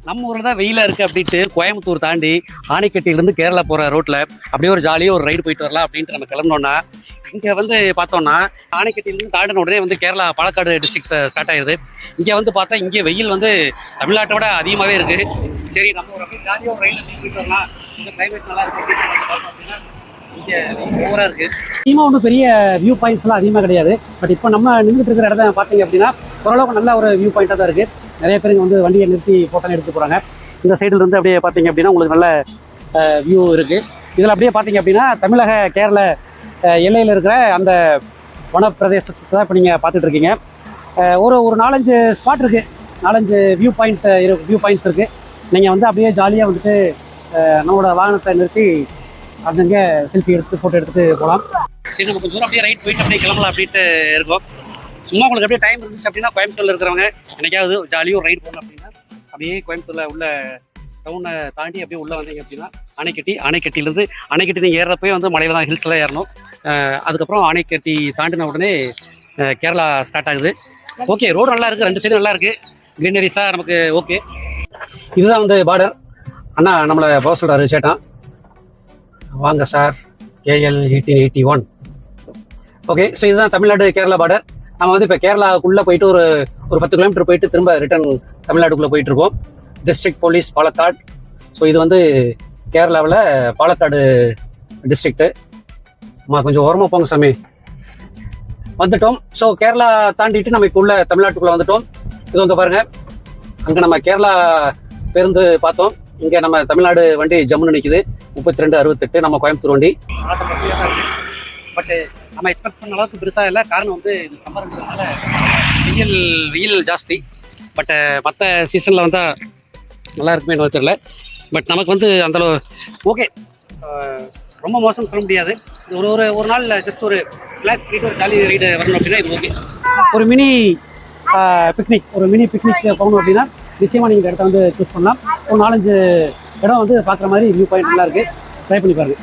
நம்ம ஊரில் தான் வெயிலாக இருக்குது அப்படின்ட்டு கோயம்புத்தூர் தாண்டி ஆனைக்கட்டியிலேருந்து கேரளா போகிற ரோட்டில் அப்படியே ஒரு ஜாலியாக ஒரு ரைடு போயிட்டு வரலாம் அப்படின்ட்டு நம்ம கிளம்பினோன்னா இங்கே வந்து பார்த்தோம்னா ஆனைக்கட்டியிலேருந்து தாண்டின உடனே வந்து கேரளா பாலக்காடு டிஸ்ட்ரிக்ட் ஸ்டார்ட் ஆகிடுது. இங்கே வந்து பார்த்தா இங்கே வெயில் வந்து தமிழ்நாட்டை விட அதிகமாகவே இருக்குது. சரி நம்ம ஒரு அப்படியே ஜாலியாக ஒரு ரைடு போயிட்டு வரலாம், இந்த கிளைமேட் நல்லா இருக்குது அப்படின்னா இங்கே ஓவராக இருக்குது. அதிகமாக ஒன்றும் பெரிய வியூ பாயிண்ட்ஸ்லாம் அதிகமாக கிடையாது. பட் இப்போ நம்ம நின்றுட்டு இருக்கிற இடத்த பார்த்தீங்க அப்படின்னா ஓரளவுக்கு நல்ல ஒரு வியூ பாயிண்ட்டாக தான் இருக்குது. நிறைய பேருக்கு வந்து வண்டியை நிறுத்தி ஃபோட்டோ எடுத்து போகிறாங்க. இந்த சைடில் இருந்து அப்படியே பார்த்தீங்க அப்படின்னா உங்களுக்கு நல்ல வியூ இருக்குது. இதில் அப்படியே பார்த்தீங்க அப்படின்னா தமிழக கேரள எல்லையில் இருக்கிற அந்த வனப்பிரதேசத்தை தான் இப்போ நீங்கள் பார்த்துட்டு இருக்கீங்க. ஒரு 4-5 ஸ்பாட் இருக்குது, 4-5 வியூ பாயிண்ட்ஸ் இருக்குது. நீங்கள் வந்து அப்படியே ஜாலியாக வந்துட்டு நம்மளோட வாகனத்தை நிறுத்தி அங்கங்கே செல்ஃபி எடுத்து ஃபோட்டோ எடுத்துகிட்டு போகலாம். சரி நம்ம கொஞ்சம் அப்படியே ரைட் போயிட்டு அப்படியே கிளம்பலாம் அப்படின்ட்டு இருக்கோம். சும்மா உங்களுக்கு அப்படியே டைம் இருந்துச்சு அப்படின்னா கோயம்புத்தூரில் இருக்கிறவங்க எனக்காவது ஜாலியாக ஒரு ரைடு போகணும் அப்படின்னா அப்படியே கோயம்புத்தூரில் உள்ள டவுனை தாண்டி அப்படியே உள்ளே வந்தீங்க அப்படின்னா அணைக்கட்டியிலேருந்து அணைக்கட்டி நீங்கள் ஏறப்போய் வந்து மலையில் தான் ஹில்ஸ்லாம் ஏறணும். அதுக்கப்புறம் அணைக்கட்டி தாண்டின உடனே கேரளா ஸ்டார்ட் ஆகுது. ஓகே, ரோடு நல்லா இருக்குது, 2 சைடும் நல்லா இருக்குது, க்ரீனரிஸாக நமக்கு ஓகே. இதுதான் வந்து பார்டர். அண்ணா நம்மளை போக சொல்கிறாரு சேட்டான். வாங்க சார், KL 1881. ஓகே, ஸோ இதுதான் தமிழ்நாடு கேரளா பார்டர். நம்ம வந்து இப்போ கேரளாவுக்குள்ளே போயிட்டு ஒரு 10 கிலோமீட்டர் போயிட்டு திரும்ப ரிட்டர்ன் தமிழ்நாட்டுக்குள்ளே போயிட்டு இருக்கோம். District police Palakkad. ஸோ இது வந்து கேரளாவில் பாலக்காடு டிஸ்ட்ரிக்ட்டு. கொஞ்சம் ஓரமாக போங்க சாமி. வந்துட்டோம். ஸோ கேரளா தாண்டிட்டு நம்ம இப்போ உள்ள தமிழ்நாட்டுக்குள்ளே வந்துட்டோம். இது வந்து பாருங்கள், அங்கே நம்ம கேரளா பேருந்து பார்த்தோம், இங்கே நம்ம தமிழ்நாடு வண்டி ஜம்முன்னு நிற்கிது 3268, நம்ம கோயம்புத்தூர் வண்டி. பட் நம்ம எக்ஸ்பெக்ட் பண்ண அளவுக்கு பெருசாக இல்லை. காரணம் வந்து இது சம்மர்ன்றதுனால வெயில் ஜாஸ்தி. பட் மற்ற சீசனில் வந்தால் நல்லா இருக்குமே என்ன தெரியல. பட் நமக்கு வந்து அந்தளவு ஓகே, ரொம்ப மோசம் சொல்ல முடியாது. ஒரு நாள் ஜஸ்ட் ஒரு ரிலாக்ஸ் பண்ணிட்டு ஒரு ஜாலி ரைடு வரணும் அப்படின்னா இது ஓகே. ஒரு மினி பிக்னிக் போகணும் அப்படின்னா நிச்சயமாக நீங்கள் இந்த இடத்த வந்து சூஸ் பண்ணலாம். ஒரு 4-5 இடம் வந்து பார்க்குற மாதிரி வியூ பாயிண்ட் நல்லா இருக்குது. ட்ரை பண்ணி பாருங்கள்.